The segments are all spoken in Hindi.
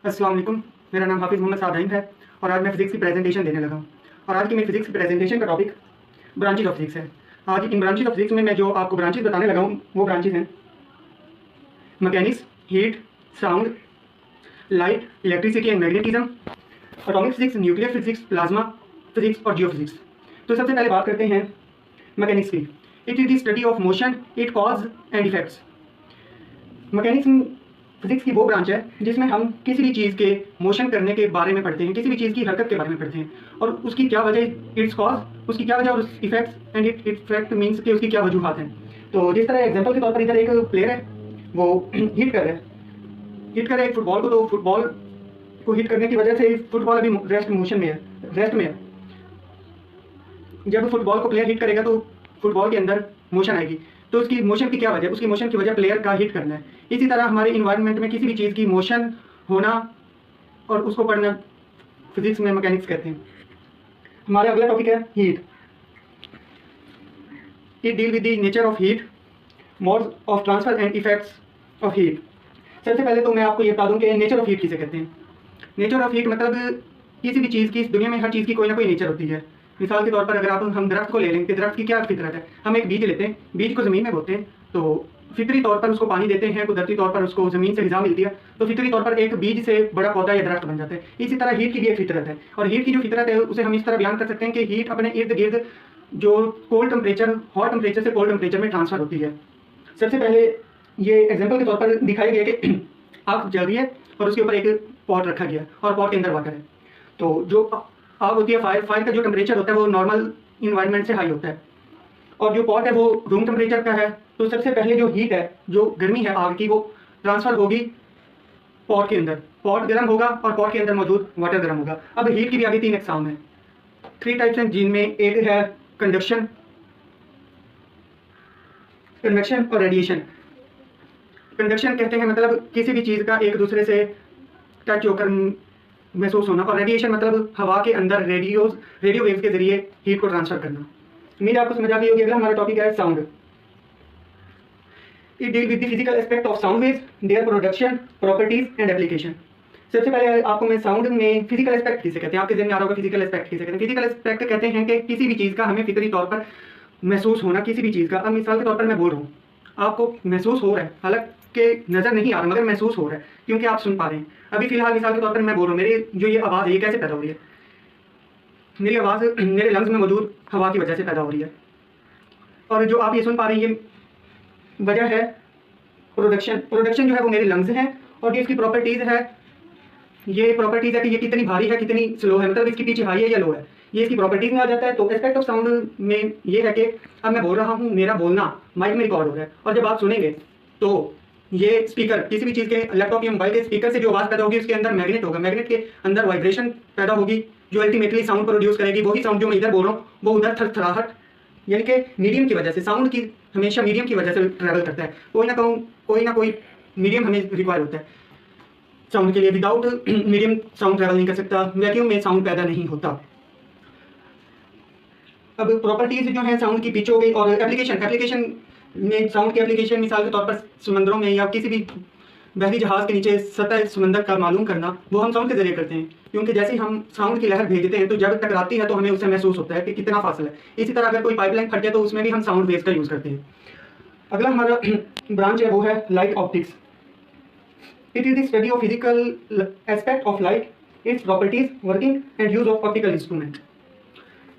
अस्सलाम वालेकुम। मेरा नाम हाफिज़ मोहम्मद साद है और आज मैं फ़िज़िक्स की प्रेजेंटेशन देने लगा हूँ। और आज की मेरी फ़िज़िक्स की प्रेजेंटेशन का टॉपिक ब्रांचेज ऑफ फ़िज़िक्स है। आज इन ब्रांचेज ऑफ फ़िज़िक्स में मैं जो आपको ब्रांचेज बताने लगा हूँ वो ब्रांचेज हैं mechanics, heat, sound, light, electricity and magnetism, atomic physics, nuclear physics, plasma physics और जियोफ़िज़िक्स। तो सबसे पहले बात करते हैं मैकेनिक्स की। It is the study of motion, it cause and effects. Mechanics physics की वो ब्रांच है जिसमें हम किसी भी चीज़ के मोशन करने के बारे में पढ़ते हैं, किसी भी चीज़ की हरकत के बारे में पढ़ते हैं और उसकी क्या वजह, इट्स कॉज, उसकी क्या वजह और इफेक्ट्स एंड इफेक्ट मीन्स कि उसकी क्या वजूहत हैं। तो जिस तरह एग्जांपल के तौर पर इधर एक प्लेयर है, वो हिट कर रहा है, एक फुटबॉल को, तो फुटबॉल को हिट करने की वजह से फुटबॉल अभी रेस्ट मोशन में है, रेस्ट में है। जब फुटबॉल को प्लेयर हिट करेगा तो फुटबॉल के अंदर मोशन आएगी, तो उसकी मोशन की क्या वजह, उसकी मोशन की वजह प्लेयर का हिट करना है। इसी तरह हमारे इन्वायरमेंट में किसी भी चीज़ की मोशन होना और उसको पढ़ना फिजिक्स में मैकेनिक्स कहते हैं। हमारा अगला टॉपिक है heat. It deal with the nature of heat, modes of transfer and effects of heat. सबसे पहले तो मैं आपको ये बता दूं कि नेचर ऑफ हीट किसे कहते हैं। नेचर ऑफ हीट मतलब किसी भी चीज़ की, इस दुनिया में हर चीज़ की कोई ना कोई नेचर होती है। मिसाल के तौर पर अगर हम दरख्त को ले लें कि दरख्त की क्या फितरत है। हम एक बीज लेते हैं, बीज को ज़मीन में बोते हैं, तो फितरी तौर पर उसको पानी देते हैं, कुदरती तौर पर उसको ज़मीन से ग़िज़ा मिलती है, तो फितरी तौर पर एक बीज से बड़ा पौधा या दरख्त बन जाता है। इसी तरह हीट की भी एक फितरत है, और हीट की जो फितरत है उसे हम इस तरह बयान कर सकते हैं कि हीट अपने इर्द गिर्द जो कोल्ड टेम्परेचर, हॉट टेम्परेचर से कोल्ड टेम्परेचर में ट्रांसफ़र होती है। सबसे पहले ये एग्जाम्पल के तौर पर दिखाया गया कि आग जल रही है और उसके ऊपर एक पॉट रखा गया और पॉट के अंदर वाटर है। तो जो आग होती है, फायर का जो टेम्परेचर होता है वो नॉर्मल इन्वायरमेंट से हाई होता है, और जो पॉट है वो रूम टेम्परेचर का है। तो सबसे पहले जो हीट है, जो गर्मी है आग की, वो ट्रांसफ़र होगी पॉट के अंदर। पॉट गर्म होगा और पॉट के अंदर मौजूद वाटर गर्म होगा। अब हीट की भी आगे 3 अक़साम है, 3 टाइप्स हैं, जिनमें एक है कंडक्शन, कन्वेक्शन और रेडिएशन। कंडक्शन कहते हैं मतलब किसी भी चीज़ का एक दूसरे से टच होकर महसूस होना, और रेडिएशन मतलब हवा के अंदर रेडियो वेव्स के जरिए हीट को ट्रांसफर करना। उम्मीद आपको समझ आ गई होगी। अगला हमारा टॉपिक है sound. It deal with the physical aspect of sound waves, their production, properties and application. सबसे पहले आपको मैं साउंड में फिजिकल एस्पेक्ट किसे कहते हैं, आपके ज़हन में आ रहा होगा फिजिकल एस्पेक्ट किसे कहते हैं। फिजिकल एस्पेक्ट कहते हैं कि किसी भी चीज़ का हमें फितरी तौर पर महसूस होना, किसी भी चीज़ का। अब मिसाल के तौर पर मैं बोल रहा हूँ, आपको महसूस हो रहा है, हालांकि नज़र नहीं आ रहा मगर महसूस हो रहा है क्योंकि आप सुन पा रहे हैं। अभी फिलहाल मिसाल के तौर पर मैं बोल रहा हूँ, मेरी जो ये आवाज़ है ये कैसे पैदा हो रही है, मेरी आवाज़ मेरे लंग्स में मौजूद हवा की वजह से पैदा हो रही है। और जो आप ये सुन पा रहे हैं ये वजह है प्रोडक्शन। प्रोडक्शन जो है वो मेरे लंग्स हैं, और जो इसकी प्रॉपर्टीज़ है, ये प्रॉपर्टीज़ है कि ये कितनी भारी है, कितनी स्लो है, मतलब इसकी पिच हाई है या लो है, ये इसकी प्रॉपर्टीज़ में आ जाता है। तो एस्पेक्ट ऑफ साउंड में ये है कि अब मैं बोल रहा हूँ, मेरा बोलना माइक में रिकॉर्ड हो रहा है, और जब आप सुनेंगे तो ये स्पीकर, किसी भी चीज़ के, लैपटॉप या मोबाइल के स्पीकर से जो आवाज़ पैदा होगी उसके अंदर मैग्नेट होगा, मैग्नेट के अंदर वाइब्रेशन पैदा होगी जो अल्टीमेटली साउंड प्रोड्यूस करेगी। वही साउंड जो मैं इधर बोल रहा हूँ वो उधर थरथराहट, यानी कि मीडियम की वजह से, साउंड की हमेशा मीडियम की वजह से ट्रैवल करता है। कोई ना कोई मीडियम हमें रिक्वायर होता है साउंड के लिए। विदाउट मीडियम साउंड ट्रैवल नहीं कर सकता, वैक्यूम में साउंड पैदा नहीं होता। अब प्रॉपर्टीज जो है साउंड की पिच हो गई, और एप्लीकेशन में साउंड की एप्लीकेशन मिसाल के तौर पर समुद्रों में या किसी भी बहरी जहाज़ के नीचे सतह समंदर का मालूम करना, वो हम साउंड के जरिए करते हैं, क्योंकि जैसे ही हम साउंड की लहर भेजते हैं तो जब टकराती है तो हमें उससे महसूस होता है कि कितना फासला है। इसी तरह अगर कोई पाइपलाइन फट जाए तो उसमें भी हम साउंड वेव्स का यूज़ करते हैं। अगला हमारा ब्रांच है वो है light optics. It is the study of physical aspect of light, its properties, working and use of optical instrument.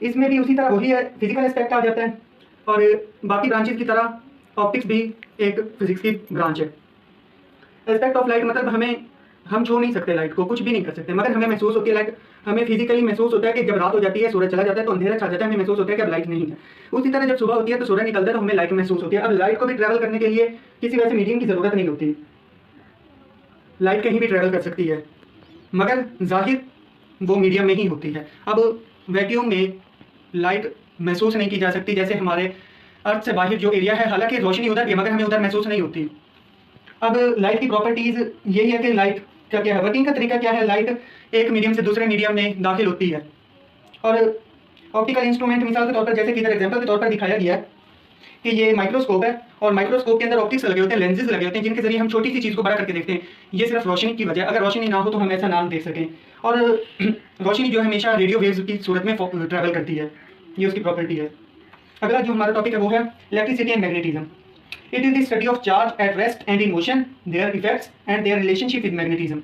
इसमें भी उसी तरह वही है, फिजिकल एस्पेक्ट आ जाता है, और बाकी ब्रांचेस की तरह ऑप्टिक्स भी एक फिजिक्स की ब्रांच है। एस्पेक्ट ऑफ लाइट मतलब हम छू नहीं सकते लाइट को, कुछ भी नहीं कर सकते, मगर हमें महसूस होती है लाइट। हमें फिजिकली महसूस होता है कि जब रात हो जाती है, सूरज चला जाता है तो अंधेरा छा जाता है, हमें महसूस होता है कि अब लाइट नहीं है। उसी तरह जब सुबह होती है तो सूरज निकलता है तो हमें लाइट महसूस होती है। अब लाइट को भी ट्रैवल करने के लिए किसी वैसे मीडियम की ज़रूरत नहीं होती, लाइट कहीं भी ट्रैवल कर सकती है, मगर जाहिर वो मीडियम में ही होती है। अब वैक्यूम में लाइट महसूस नहीं की जा सकती, जैसे हमारे अर्थ से बाहर जो एरिया है, हालांकि रोशनी उधर भी, मगर हमें उधर महसूस नहीं होती। अब लाइट की प्रॉपर्टीज़ यही है कि लाइट क्या क्या है, वर्किंग का तरीका क्या है। लाइट एक मीडियम से दूसरे मीडियम में दाखिल होती है, और ऑप्टिकल इंस्ट्रूमेंट मिसाल के तौर पर, जैसे कि इधर एग्जाम्पल के तौर पर दिखाया गया है, कि ये माइक्रोस्कोप है और माइक्रोस्कोप के अंदर ऑप्टिक्स लगे होते हैं, लेंसेज लगे होते हैं, जिनके जरिए हम छोटी सी चीज़ को बड़ा करके देखते हैं। ये सिर्फ रोशनी की वजह, अगर रोशनी ना हो तो हम ऐसा ना देख सकें। और रोशनी जो है हमेशा रेडियो वेव्स की सूरत में ट्रैवल करती है, ये उसकी प्रॉपर्टी है। अगला जो हमारा टॉपिक है वो है electricity and magnetism. It is the study of charge at rest and in motion, there effects and their relationship with magnetism.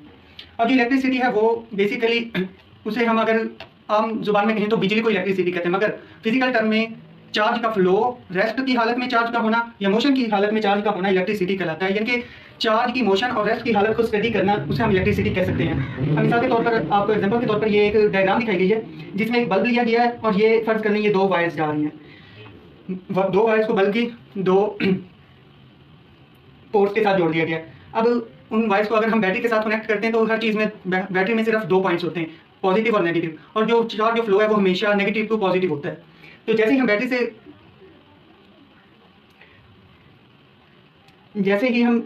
अब जो इलेक्ट्रिसिटी है वो बेसिकली उसे हम अगर आम जुबान में कहें तो बिजली को इलेक्ट्रिसिटी कहते हैं, मगर फिजिकल टर्म में चार्ज का फ्लो, रेस्ट की हालत में चार्ज का होना या मोशन की हालत में चार्ज का होना इलेक्ट्रिसिटी कहलाता है। यानी कि चार्ज की मोशन और रेस्ट की हालत को स्टडी करना, उसे हम इलेक्ट्रिसिटी कह सकते हैं। अब मिसाल के तौर पर आपको एग्जांपल के तौर पर ये एक डायग्राम दिखाई गई है जिसमें एक बल्ब लिया गया है और ये फर्ज कर लें ये 2 वायर्स जा रही हैं। 2 वायर्स को बल्ब की 2 पोर्ट्स के साथ जोड़ दिया गया है। अब उन वायर्स को अगर हम बैटरी के साथ कनेक्ट करते हैं तो हर चीज़ में बैटरी में सिर्फ 2 पॉइंट्स होते हैं, पॉजिटिव और नेगेटिव, और जो चार्ज जो फ्लो है वो हमेशा नेगेटिव टू पॉजिटिव होता है। तो जैसे ही हम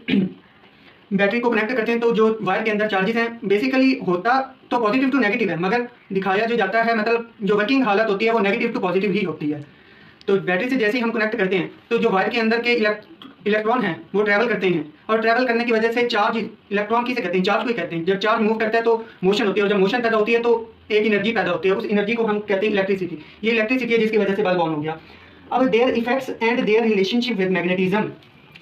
बैटरी को कनेक्ट करते हैं तो जो वायर के अंदर चार्जेस हैं बेसिकली होता तो पॉजिटिव टू नेगेटिव है, मगर दिखाया जो जाता है मतलब जो वर्किंग हालत होती है वो नेगेटिव टू पॉजिटिव ही होती है। तो बैटरी से जैसे ही हम कनेक्ट करते हैं तो जो वायर के अंदर के इलेक्ट्रॉन हैं वो ट्रैवल करते हैं, और ट्रैवल करने की वजह से चार्ज, इलेक्ट्रॉन किसे कहते हैं, चार्ज को ही कहते हैं। जब चार्ज मूव करता है तो मोशन होती है, और जब मोशन पैदा होती है तो एक एनर्जी पैदा होती है, उस एनर्जी को हम कहते हैं इलेक्ट्रिसिटी। ये इलेक्ट्रिसिटी है जिसकी वजह से बल्ब ऑन हो गया। अब there effects and their relationship with magnetism.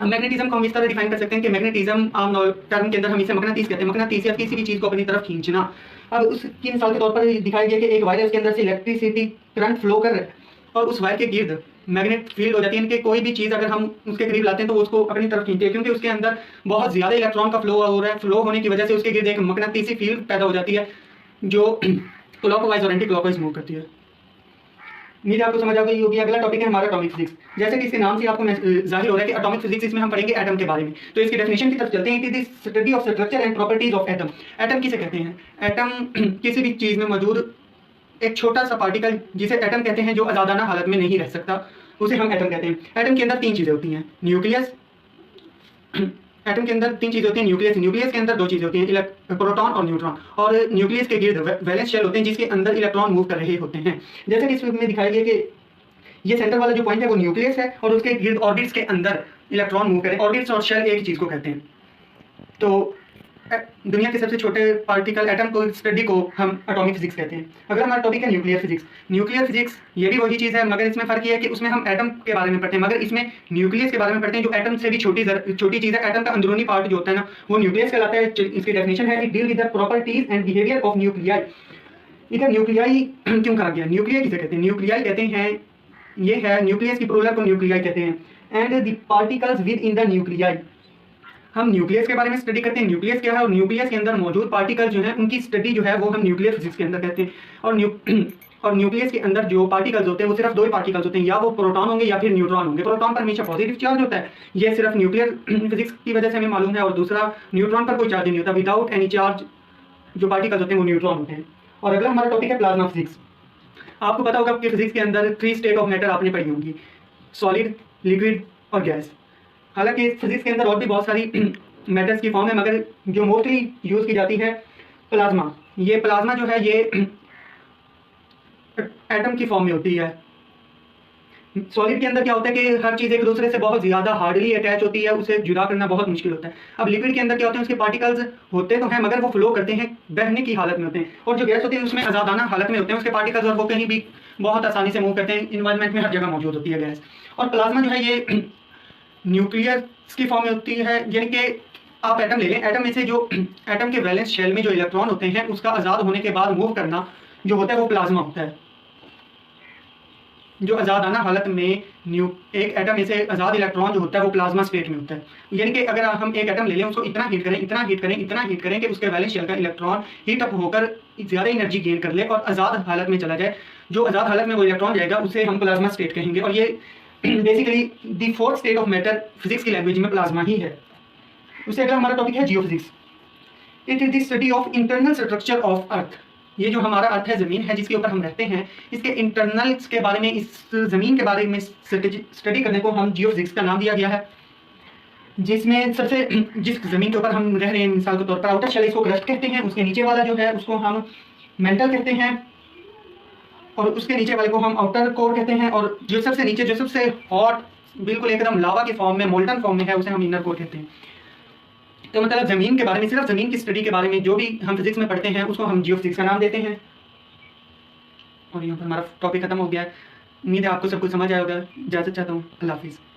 अब मैग्नेटिज्म को हम इस तरह डिफाइन कर सकते हैं कि मैग्नेटिज्म आम टर्म के अंदर हम इसे मकनातीस कहते हैं, मकनातीस या किसी भी चीज़ को अपनी तरफ खींचना। अब उसकी मिसाल के तौर पर दिखाया गया कि एक वायर है, उसके अंदर से इलेक्ट्रिसिटी करंट फ्लो कर रहा है और उस वायर के गिर्द मैग्नेट फील्ड हो जाती है कि कोई भी चीज़ अगर हम उसके करीब लाते हैं तो वो उसको अपनी तरफ खींचती है, क्योंकि उसके अंदर बहुत ज़्यादा इलेक्ट्रॉन का फ्लो हो रहा है। फ्लो होने की वजह से उसके गिर्द एक मकनातीसी फील्ड पैदा हो जाती है जो क्लॉकवाइज और एंटी क्लॉकवाइज मूव करती है। नीचे आपको समझ आ गई होगी। अगला टॉपिक है हमारा एटॉमिक फिजिक्स। जैसे कि इसके नाम से आपको जाहिर हो रहा है कि एटॉमिक फिजिक्स, इसमें हम पढ़ेंगे एटम के बारे में। तो इसकी डेफिनेशन की तरफ चलते हैं। It is the study of structure and properties of atom. Atom किसे कहते हैं? एटम किसी भी चीज़ में मौजूद एक छोटा सा पार्टिकल जिसे एटम कहते हैं, जो आज़ादाना हालत में नहीं रह सकता, उसे हम एटम कहते हैं। एटम के अंदर 3 चीज़ें होती हैं, न्यूक्लियस। एटम के अंदर 3 चीज़ें होती हैं, न्यूक्लियस। न्यूक्लियस के अंदर 2 चीज़ें होती हैं, प्रोटॉन और न्यूट्रॉन। और न्यूक्लियस के गिर्द वैलेंस शेल होते हैं जिसके अंदर इलेक्ट्रॉन मूव कर रहे होते हैं। जैसे कि इसमें दिखाया गया कि ये सेंटर वाला जो पॉइंट है वो न्यूक्लियस है और उसके गिर्द ऑर्बिट्स के अंदर इलेक्ट्रॉन मूव करें। ऑर्बिट्स और शेल एक ही चीज़ को कहते हैं। तो दुनिया के सबसे छोटे पार्टिकल एटम को स्टडी को हम एटॉमिक फिजिक्स कहते हैं। अगर हमारा टॉपिक है न्यूक्लियर फिजिक्स। न्यूक्लियर फिजिक्स ये भी वही चीज़ है, मगर इसमें फ़र्क ये है कि उसमें हम एटम के बारे में पढ़ते हैं, मगर इसमें न्यूक्लियस के बारे में पढ़ते हैं, जो एटम से भी छोटी चीज़ है। एटम का अंदरूनी पार्ट जो होता है ना, वो न्यूक्लियस कहलाता है। इसकी डेफिनेशन है, it deal with the properties and behaviour of nuclei. इधर न्यूक्लियाई क्यों कहा गया? न्यूक्लियाई किसे कहते हैं? न्यूक्लियाई कहते हैं, ये है न्यूक्लियस की प्लूरल को न्यूक्लियाई कहते हैं। And the particles with in the nuclei. हम न्यूक्लियस के बारे में स्टडी करते हैं, न्यूक्लियस क्या है, और न्यूक्लियस के अंदर मौजूद पार्टिकल जो है उनकी स्टडी जो है वो हम न्यूक्लियर फिजिक्स के अंदर करते हैं। और न्यूक्लियस के अंदर जो पार्टिकल्स होते हैं वो सिर्फ 2 ही पार्टिकल्स होते हैं, या वो प्रोटॉन होंगे या फिर न्यूट्रॉन होंगे। प्रोटॉन पर हमेशा पॉजिटिव चार्ज होता है, ये सिर्फ न्यूक्लियर फिजिक्स की वजह से हमें मालूम है। और दूसरा, न्यूट्रॉन पर कोई चार्ज नहीं होता, विदाउट एनी चार्ज जो पार्टिकल्स होते हैं वो न्यूट्रॉन होते हैं। और अगला हमारा टॉपिक है प्लाज्मा फिजिक्स। आपको पता होगा कि फिजिक्स के अंदर 3 स्टेट ऑफ मैटर आपने पढ़ी होंगी, सॉलिड, लिक्विड और गैस। हालांकि फिजिक्स के अंदर और भी बहुत सारी मैटर्स की फॉर्म है, मगर जो मोस्टली यूज़ की जाती है प्लाज्मा। ये प्लाज्मा जो है ये एटम की फॉर्म में होती है। सॉलिड के अंदर क्या होता है कि हर चीज़ एक दूसरे से बहुत ज़्यादा हार्डली अटैच होती है, उसे जुदा करना बहुत मुश्किल होता है। अब लिक्विड के अंदर क्या होते हैं, उसके पार्टिकल्स होते तो हैं मगर वो फ्लो करते हैं, बहने की हालत में होते हैं। और जो गैस होती है उसमें आज़ादाना हालत में होते हैं उसके पार्टिकल्स, और वो कहीं भी बहुत आसानी से मूव करते हैं, इन्वायरमेंट में हर जगह मौजूद होती है गैस। और प्लाज्मा जो है ये न्यूक्लियर की फॉर्म में होती है। यानी कि आप एटम ले लें, एटम में से जो एटम के वैलेंस शेल में जो इलेक्ट्रॉन होते हैं उसका आज़ाद होने के बाद मूव करना जो होता है वो प्लाज्मा होता है। जो आज़ादाना हालत में एक एटम में से आज़ाद इलेक्ट्रॉन जो होता है वो प्लाज्मा स्टेट में होता है। यानी कि अगर हम एक एटम ले लें, उसको इतना हीट करें, इतना हीट करें, इतना हीट करें कि उसके वैलेंस शेल का इलेक्ट्रॉन हीट अप होकर ज़्यादा एनर्जी गेन कर ले और आज़ाद हालत में चला जाए। जो आज़ाद हालत में वो इलेक्ट्रॉन जाएगा उसे हम प्लाज्मा स्टेट कहेंगे। और ये basically the 4th state of matter physics की लैंग्वेज में प्लाज्मा ही है। उससे अगला हमारा टॉपिक है geophysics. It is the study of internal structure of earth. ये जो हमारा अर्थ है, ज़मीन है जिसके ऊपर हम रहते हैं, इसके इंटरनल्स के बारे में, इस ज़मीन के बारे में स्टडी करने को हम जियोफिजिक्स का नाम दिया गया है। जिसमें जिस ज़मीन के ऊपर हम रह रहे हैं, मिसाल के तौर पर आउटर शेल, इसको क्रस्ट कहते हैं। उसके नीचे वाला जो है उसको हम मेंटल कहते हैं, और उसके नीचे वाले को हम आउटर कोर कहते हैं। और जो सबसे नीचे, जो सबसे हॉट बिल्कुल एकदम लावा के फॉर्म में, मोल्टन फॉर्म में है, उसे हम इनर कोर कहते हैं। तो मतलब ज़मीन के बारे में, सिर्फ ज़मीन की स्टडी के बारे में जो भी हम फिजिक्स में पढ़ते हैं उसको हम जियोफिजिक्स का नाम देते हैं। और यहाँ पर हमारा टॉपिक खत्म हो गया है। उम्मीद है आपको सब कुछ समझ आया होगा। इजाज़त चाहता हूँ। अल्लाह हाफिज़।